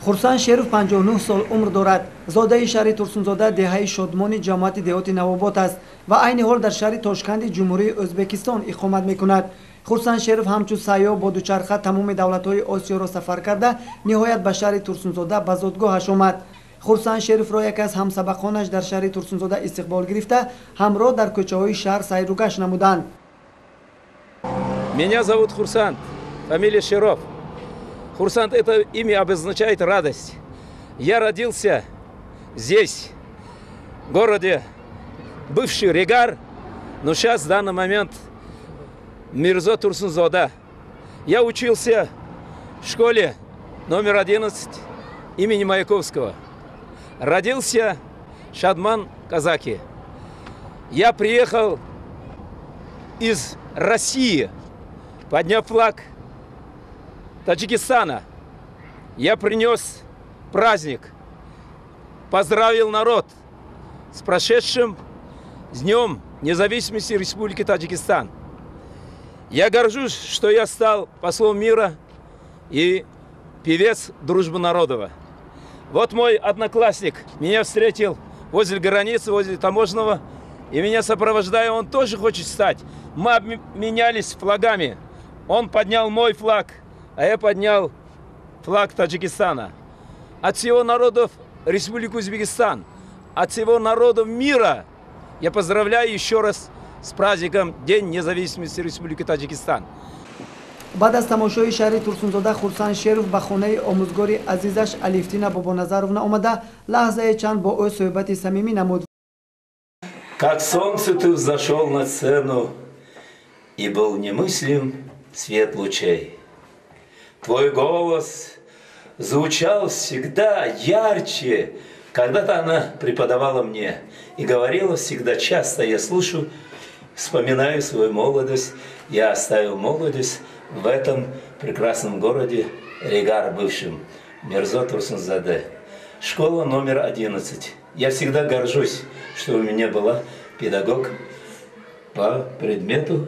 хурсанд шеров 59 сол умр дорад. зодаи шаҳри турсунзода деҳаи шодмони ҷамоати деҳоти навобот аст ва айни ҳол дар шаҳри тошканди ҷумҳурии ӯзбекистон иқомат мекунад. хурсанд шеров ҳамчун сайёҳ бо дучарха тамоми давлатҳои осиёро сафар карда ниҳоят ба шаҳри турсунзода ба зодгоҳаш омад. хурсанд шеровро яке аз ҳамсабақонаш дар шаҳри турсунзода истиқбол гирифта ҳамроҳ дар кӯчаҳои шаҳр сайру гашт намуданд. Меня зовут Хурсанд, фамилия Шеров. Хурсанд — это имя обозначает радость. Я родился здесь, в городе бывший Регар, но сейчас в данный момент Мирзо Турсунзода. Я учился в школе номер 11 имени Маяковского. Родился Шадман Казаки. Я приехал из России, подняв флаг Таджикистана. Я принес праздник, поздравил народ с прошедшим Днем независимости Республики Таджикистан. Я горжусь, что я стал послом мира и певец дружбы народов. Вот мой одноклассник меня встретил возле границы, возле таможенного, и меня сопровождая, он тоже хочет стать. Мы обменялись флагами. Он поднял мой флаг, а я поднял флаг Таджикистана. От всего народов Республики Узбекистан, от всего народов мира я поздравляю еще раз с праздником День независимости Республики Таджикистан. баъд аз тамошои шаҳри турсунзода хурсанд шеров ба хонаи омӯзгори азизаш Алифтина Бобоназаровна омада лаҳзае чанд бо ӯ суҳбати самимӣ намуд. Как солнце ты взошел на сцену, и был немыслим свет лучей. Твой голос звучал всегда ярче. Когда-то она преподавала мне и говорила всегда часто, я слушаю, вспоминаю свою молодость. Я оставил молодость в этом прекрасном городе Регар, бывшем Мирзо Турсунзаде. Школа номер 11. Я всегда горжусь, что у меня была педагог по предмету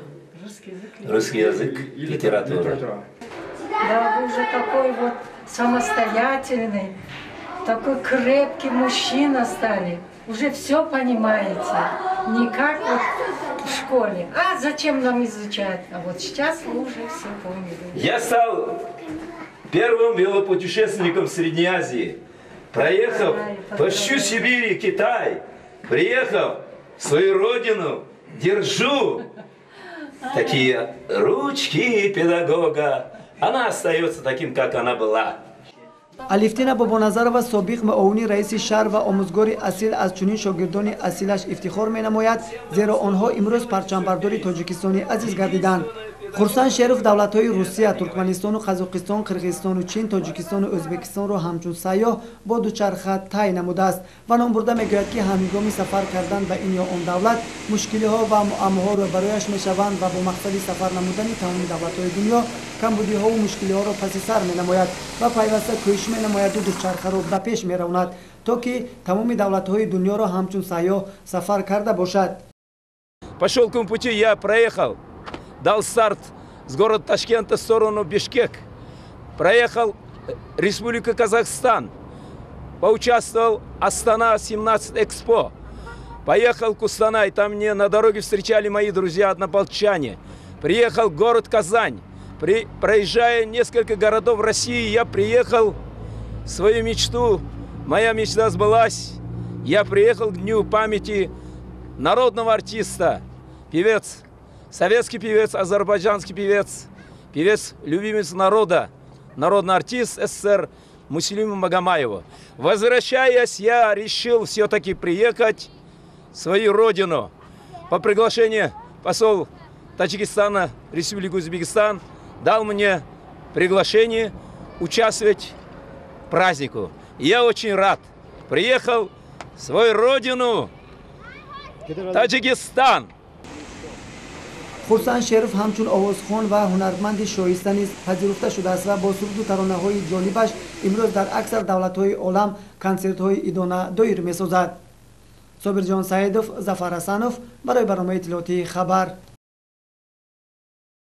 русский язык и литература. Да, вы уже такой вот самостоятельный, такой крепкий мужчина стали. Уже все понимаете. Не как вот в школе. А зачем нам изучать? А вот сейчас вы уже все поняли. Я стал первым велопутешественником Средней Азии. Проехав по всю Сибирь и Китай, приехав в свою родину, держу такие ручки педагога. Она остается таким, как она была. алифтина бобоназарова собиқ муовини раиси шаҳр ва омӯзгори асил аз чунин шогирдони асилаш ифтихор менамояд, зеро онҳо имрӯз парчамбардори тоҷикистони азиз гардиданд. хурсанд шеров давлатҳои Русия, Туркманистону Қазоқистон, Қирғизистону Чин, Тоҷикистону Ӯзбекистонро ҳамчун сайёҳ бо дучарха тай намудааст ва ном бурда мегӯяд ки ҳангоми сафар кардан ба ин ё он давлат мушкилиҳо ва муаммоҳо рӯбарӯяш мешаванд ва бо мақсади сафар намудани тамоми давлатҳои дунё камбудиҳову мушкилиҳоро паси сар менамояд ва пайваста кӯшиш менамояду дучархаро ба пеш меравонад то ки тамоми давлатҳои дунёро ҳамчун сайёҳ сафар карда бошад. По шелковому пути я проехал, дал старт с города Ташкента в сторону Бишкек. Проехал Республика Казахстан. Поучаствовал Астана-17 Экспо. Поехал в Кустанай. Там мне на дороге встречали мои друзья однополчане. Приехал в город Казань. Проезжая несколько городов России, я приехал в свою мечту. Моя мечта сбылась. Я приехал к Дню памяти народного артиста, певец, советский певец, азербайджанский певец, певец любимец народа, народный артист СССР Муслима Магомаева. Возвращаясь, я решил все-таки приехать в свою родину. По приглашению посол Таджикистана, Республики Узбекистан, дал мне приглашение участвовать в празднику. И я очень рад. Приехал в свою родину, Таджикистан. хурсанд шеров ҳамчун овозхон ва ҳунарманди шоиста низ пазируфта шудааст ва бо суруду таронаҳои ҷолибаш имрӯз дар аксар давлатҳои олам консертҳои идона доир месозад. собирҷон саидов, Зафар Ҳасанов барои барномаи иттилоотии хабар.